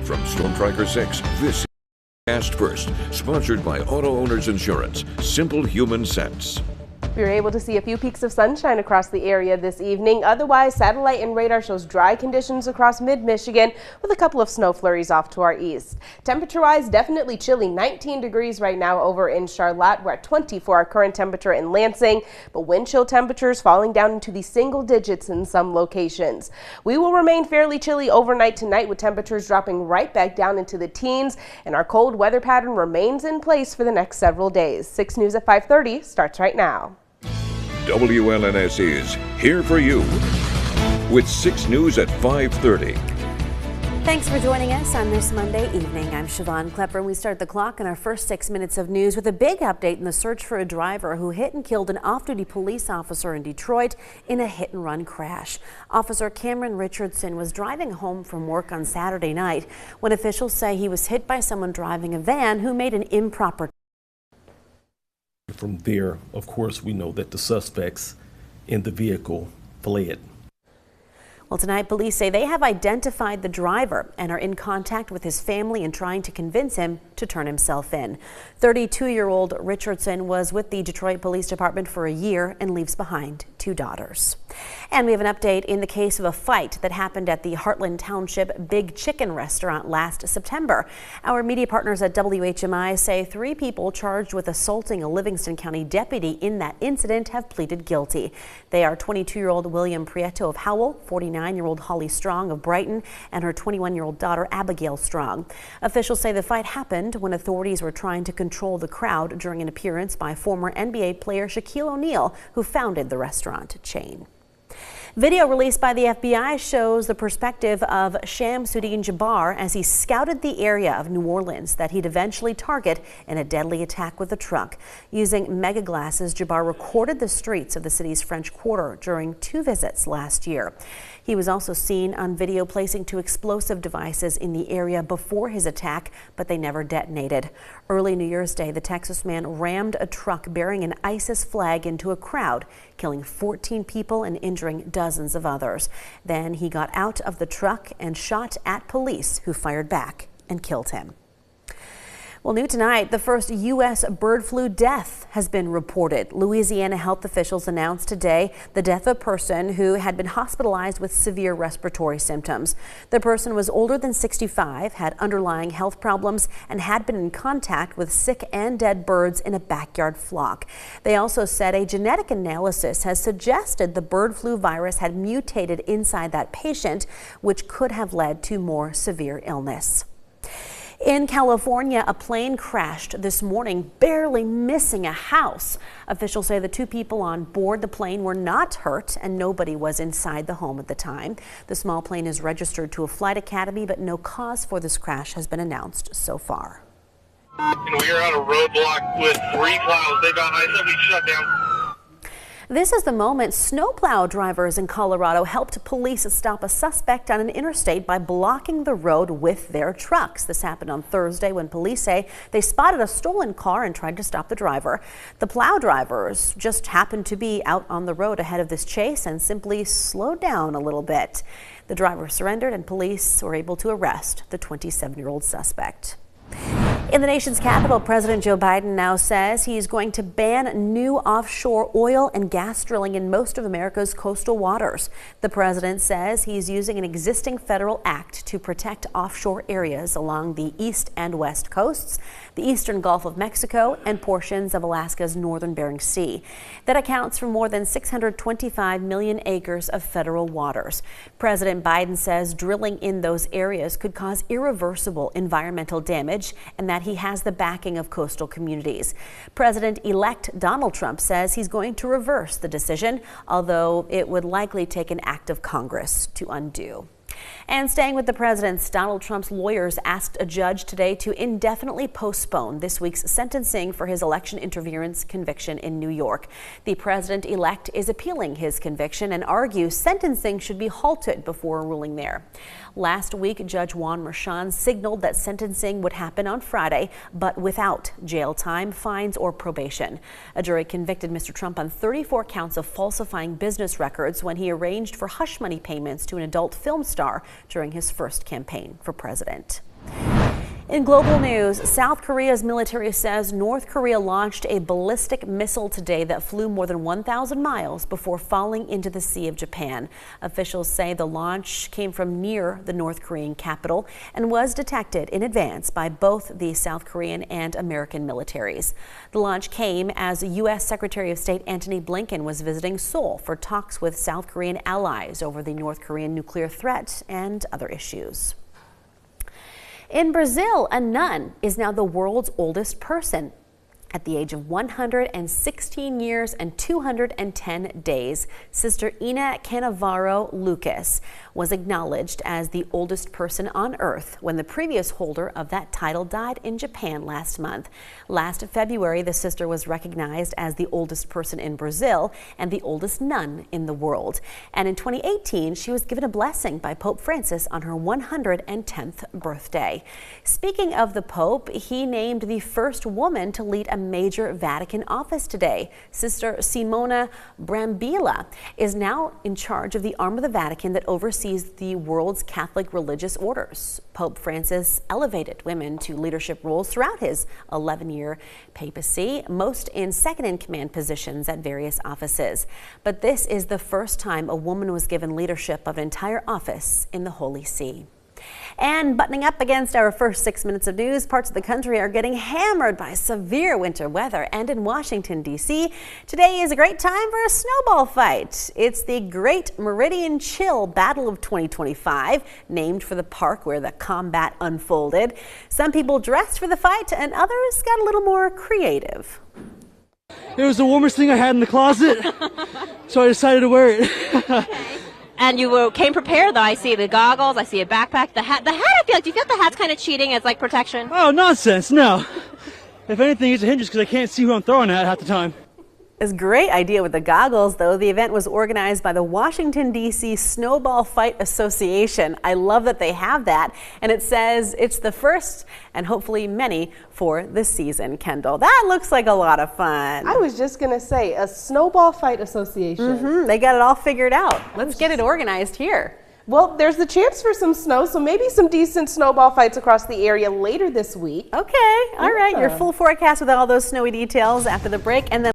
From Storm Tracker 6, this is Cast First, sponsored by Auto Owners Insurance. Simple human sense. We were able to see a few peaks of sunshine across the area this evening. Otherwise, satellite and radar shows dry conditions across mid-Michigan with a couple of snow flurries off to our east. Temperature-wise, definitely chilly. 19 degrees right now over in Charlotte. We're at 20 for our current temperature in Lansing, but wind chill temperatures falling down into the single digits in some locations. We will remain fairly chilly overnight tonight with temperatures dropping right back down into the teens, and our cold weather pattern remains in place for the next several days. 6 News at 5:30 starts right now. WLNS is here for you with 6 News at 5:30. Thanks for joining us on this Monday evening. I'm Siobhan Klepper, and we start the clock in our first 6 minutes of news with a big update in the search for a driver who hit and killed an off-duty police officer in Detroit in a hit-and-run crash. Officer Cameron Richardson was driving home from work on Saturday night when officials say he was hit by someone driving a van who made an improper. From there, of course, we know that the suspects in the vehicle fled. Well, tonight, police say they have identified the driver and are in contact with his family and trying to convince him to turn himself in. 32-year-old Richardson was with the Detroit Police Department for a year and leaves behind 2 daughters. And we have an update in the case of a fight that happened at the Heartland Township Big Chicken restaurant last September. Our media partners at WHMI say 3 people charged with assaulting a Livingston County deputy in that incident have pleaded guilty. They are 22-year-old William Prieto of Howell, 49-year-old Holly Strong of Brighton, and her 21-year-old daughter Abigail Strong. Officials say the fight happened when authorities were trying to control the crowd during an appearance by former NBA player Shaquille O'Neal, who founded the restaurant chain. Video released by the FBI shows the perspective of Shamsuddin Jabbar as he scouted the area of New Orleans that he'd eventually target in a deadly attack with a truck. Using mega glasses, Jabbar recorded the streets of the city's French Quarter during 2 visits last year. He was also seen on video placing 2 explosive devices in the area before his attack, but they never detonated. Early New Year's Day, the Texas man rammed a truck bearing an ISIS flag into a crowd, killing 14 people and injuring dozens of others. Then he got out of the truck and shot at police, who fired back and killed him. Well, new tonight, the first U.S. bird flu death has been reported. Louisiana health officials announced today the death of a person who had been hospitalized with severe respiratory symptoms. The person was older than 65, had underlying health problems, and had been in contact with sick and dead birds in a backyard flock. They also said a genetic analysis has suggested the bird flu virus had mutated inside that patient, which could have led to more severe illness. In California, a plane crashed this morning, barely missing a house. Officials say the 2 people on board the plane were not hurt and nobody was inside the home at the time. The small plane is registered to a flight academy, but no cause for this crash has been announced so far. And we are on a roadblock with 3 plows. They got ice and we shut down. This is the moment snowplow drivers in Colorado helped police stop a suspect on an interstate by blocking the road with their trucks. This happened on Thursday when police say they spotted a stolen car and tried to stop the driver. The plow drivers just happened to be out on the road ahead of this chase and simply slowed down a little bit. The driver surrendered and police were able to arrest the 27-year-old suspect. In the nation's capital, President Joe Biden now says he's going to ban new offshore oil and gas drilling in most of America's coastal waters. The president says he's using an existing federal act to protect offshore areas along the east and west coasts, the eastern Gulf of Mexico, and portions of Alaska's northern Bering Sea. That accounts for more than 625 million acres of federal waters. President Biden says drilling in those areas could cause irreversible environmental damage and that he has the backing of coastal communities. President-elect Donald Trump says he's going to reverse the decision, although it would likely take an act of Congress to undo. And staying with the presidents, Donald Trump's lawyers asked a judge today to indefinitely postpone this week's sentencing for his election interference conviction in New York. The president-elect is appealing his conviction and argues sentencing should be halted before a ruling there. Last week, Judge Juan Merchan signaled that sentencing would happen on Friday, but without jail time, fines, or probation. A jury convicted Mr. Trump on 34 counts of falsifying business records when he arranged for hush money payments to an adult film star during his first campaign for president. In global news, South Korea's military says North Korea launched a ballistic missile today that flew more than 1,000 miles before falling into the Sea of Japan. Officials say the launch came from near the North Korean capital and was detected in advance by both the South Korean and American militaries. The launch came as U.S. Secretary of State Antony Blinken was visiting Seoul for talks with South Korean allies over the North Korean nuclear threat and other issues. In Brazil, a nun is now the world's oldest person. At the age of 116 years and 210 days, Sister Ina Canavaro Lucas was acknowledged as the oldest person on earth when the previous holder of that title died in Japan last month. Last February, the sister was recognized as the oldest person in Brazil and the oldest nun in the world. And in 2018, she was given a blessing by Pope Francis on her 110th birthday. Speaking of the Pope, he named the first woman to lead a major Vatican office today. Sister Simona Brambilla is now in charge of the arm of the Vatican that oversees the world's Catholic religious orders. Pope Francis elevated women to leadership roles throughout his 11-year papacy, most in second-in-command positions at various offices. But this is the first time a woman was given leadership of an entire office in the Holy See. And buttoning up against our first 6 minutes of news, parts of the country are getting hammered by severe winter weather. And in Washington, D.C., today is a great time for a snowball fight. It's the Great Meridian Chill Battle of 2025, named for the park where the combat unfolded. Some people dressed for the fight and others got a little more creative. It was the warmest thing I had in the closet, so I decided to wear it. And you came prepared, though. I see the goggles, I see a backpack, the hat. The hat, I feel like, do you feel like the hat's kind of cheating as, like, protection? Oh, nonsense, no. If anything, it's a hindrance because I can't see who I'm throwing at half the time. It's a great idea with the goggles, though. The event was organized by the Washington, D.C. Snowball Fight Association. I love that they have that. And it says it's the first and hopefully many for the season, Kendall. That looks like a lot of fun. I was just going to say, a Snowball Fight Association. They got it all figured out. Let's get it organized here. Well, there's the chance for some snow, so maybe some decent snowball fights across the area later this week. Okay. All right. Your full forecast with all those snowy details after the break. And then